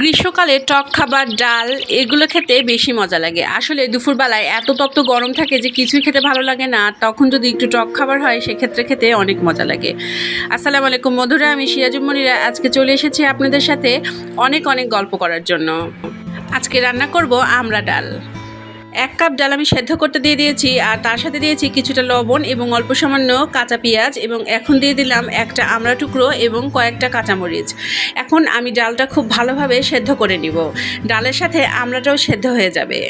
গ্রীষ্মকালে টক খাবার, ডাল এগুলো খেতে বেশি মজা লাগে। আসলে দুপুরবেলায় এত তপ্ত গরম থাকে যে কিছুই খেতে ভালো লাগে না। তখন যদি একটু টক খাবার হয় সেক্ষেত্রে খেতে অনেক মজা লাগে। আসসালামু আলাইকুম বন্ধুরা, আমি সিরাজুম মনিরা আজকে চলে এসেছি আপনাদের সাথে অনেক অনেক গল্প করার জন্য। আজকে রান্না করব আমড়া ডাল। 1 কাপ ডাল আমি সেদ্ধ করতে দিয়ে দিয়েছি, আর তার সাথে দিয়েছি কিছুটা লবণ এবং অল্প সামান্য কাঁচা পেঁয়াজ, এবং এখন দিয়ে দিলাম একটা আমড়া টুকরো এবং কয়েকটা কাঁচামরিচ। এখন আমি ডালটা খুব ভালোভাবে সেদ্ধ করে নিব। ডালের সাথে আমড়াটাও সেদ্ধ হয়ে যাবে।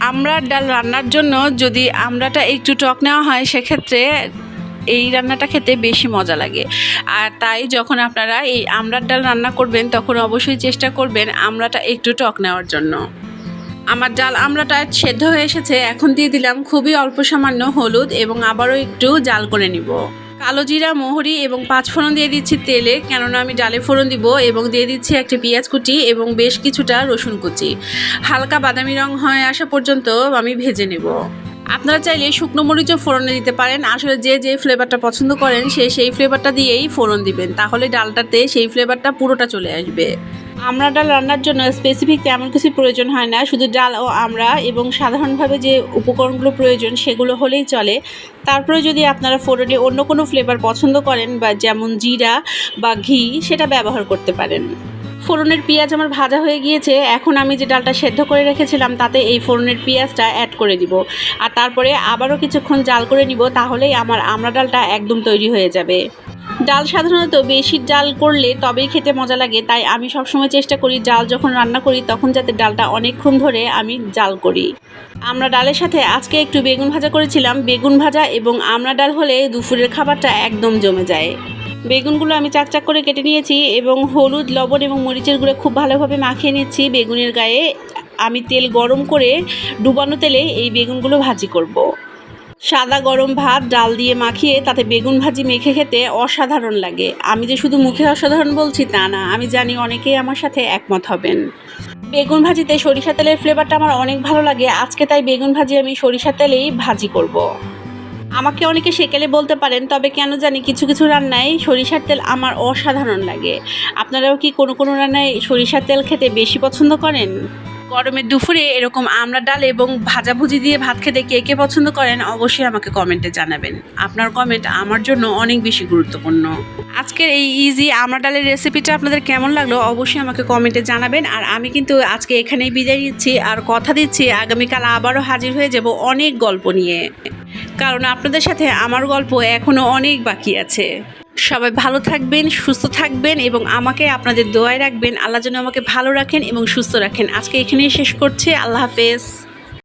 আমড়ার ডাল রান্নার জন্য যদি আমড়াটা একটু টক নেওয়া হয় সেক্ষেত্রে এই রান্নাটা খেতে বেশি মজা লাগে। আর তাই যখন আপনারা এই আমড়ার ডাল রান্না করবেন তখন অবশ্যই চেষ্টা করবেন আমড়াটা একটু টক নেওয়ার জন্য। আমার ডাল আমড়াটা সেদ্ধ হয়ে এসেছে। এখন দিয়ে দিলাম খুবই অল্প সামান্য হলুদ এবং আবারও একটু জাল করে নিব। কালো জিরা, মৌরি এবং 5 ফোড়ন দিয়ে দিচ্ছি তেলে, কেননা আমি ডালে ফোড়ন দিব, এবং দিয়ে দিচ্ছি একটা পেঁয়াজ কুচি এবং বেশ কিছুটা রসুন কুচি। হালকা বাদামি রং হয়ে আসা পর্যন্ত আমি ভেজে নেব। আপনারা চাইলে শুকনো মরিচও ফোড়নে দিতে পারেন। আসলে যে যে ফ্লেভারটা পছন্দ করেন সেই ফ্লেভারটা দিয়েই ফোড়ন দিবেন, তাহলে ডালটাতে সেই ফ্লেভারটা পুরোটা চলে আসবে। আমড়া ডাল রান্নার জন্য স্পেসিফিক তেমন কিছু প্রয়োজন হয় না, শুধু ডাল ও আমড়া এবং সাধারণভাবে যে উপকরণগুলো প্রয়োজন সেগুলো হলেই চলে। তারপরে যদি আপনারা ফোড়নে অন্য কোনো ফ্লেভার পছন্দ করেন, বা যেমন জিরা বা ঘি, সেটা ব্যবহার করতে পারেন। ফোড়নের পেঁয়াজ আমার ভাজা হয়ে গিয়েছে। এখন আমি যে ডালটা সেদ্ধ করে রেখেছিলাম তাতে এই ফোড়নের পেঁয়াজটা অ্যাড করে দিব, আর তারপরে আবারও কিছুক্ষণ জাল করে নিব, তাহলেই আমার আমড়া ডালটা একদম তৈরি হয়ে যাবে। ডাল সাধারণত বেশি জাল করলে তবেই খেতে মজা লাগে, তাই আমি সবসময় চেষ্টা করি ডাল যখন রান্না করি তখন যাতে ডালটা অনেকক্ষণ ধরে আমি জাল করি। আমড়া ডালের সাথে আজকে একটু বেগুন ভাজা করেছিলাম। বেগুন ভাজা এবং আমড়া ডাল হলে দুপুরের খাবারটা একদম জমে যায়। বেগুনগুলো আমি চাকচাক করে কেটে নিয়েছি এবং হলুদ, লবণ এবং মরিচের গুঁড়ো খুব ভালোভাবে মাখিয়ে নিচ্ছি বেগুনের গায়ে। আমি তেল গরম করে ডুবানো তেলে এই বেগুনগুলো ভাজি করব। সাদা গরম ভাত ডাল দিয়ে মাখিয়ে তাতে বেগুন ভাজি মেখে খেতে অসাধারণ লাগে। আমি যে শুধু মুখে অসাধারণ বলছি তা না, আমি জানি অনেকেই আমার সাথে একমত হবেন। বেগুন ভাজিতে সরিষা তেলের ফ্লেভারটা আমার অনেক ভালো লাগে। আজকে তাই বেগুন ভাজি আমি সরিষা তেলেই ভাজি করব। আমাকে অনেকে সেকেলে বলতে পারেন, তবে কেন জানি কিছু কিছু রান্নায় সরিষার তেল আমার অসাধারণ লাগে। আপনারাও কি কোনো কোনো রান্নায় সরিষার তেল খেতে বেশি পছন্দ করেন? গরমের দুপুরে এরকম আমড়া ডাল এবং ভাজাভুজি দিয়ে ভাত খেতে কে কে পছন্দ করেন অবশ্যই আমাকে কমেন্টে জানাবেন। আপনার কমেন্ট আমার জন্য অনেক বেশি গুরুত্বপূর্ণ। আজকের এই ইজি আমড়া ডালের রেসিপিটা আপনাদের কেমন লাগলো অবশ্যই আমাকে কমেন্টে জানাবেন। আর আমি কিন্তু আজকে এখানেই বিদায় নিচ্ছি, আর কথা দিচ্ছি আগামীকাল আবারও হাজির হয়ে যাব অনেক গল্প নিয়ে, কারণ আপনাদের সাথে আমার গল্প এখনও অনেক বাকি আছে। সবাই ভালো থাকবেন, সুস্থ থাকবেন এবং আমাকে আপনাদের দোয়ায় রাখবেন। আল্লাহ যেন আমাকে ভালো রাখেন এবং সুস্থ রাখেন। আজকে এখানেই শেষ করছি। আল্লাহ হাফেজ।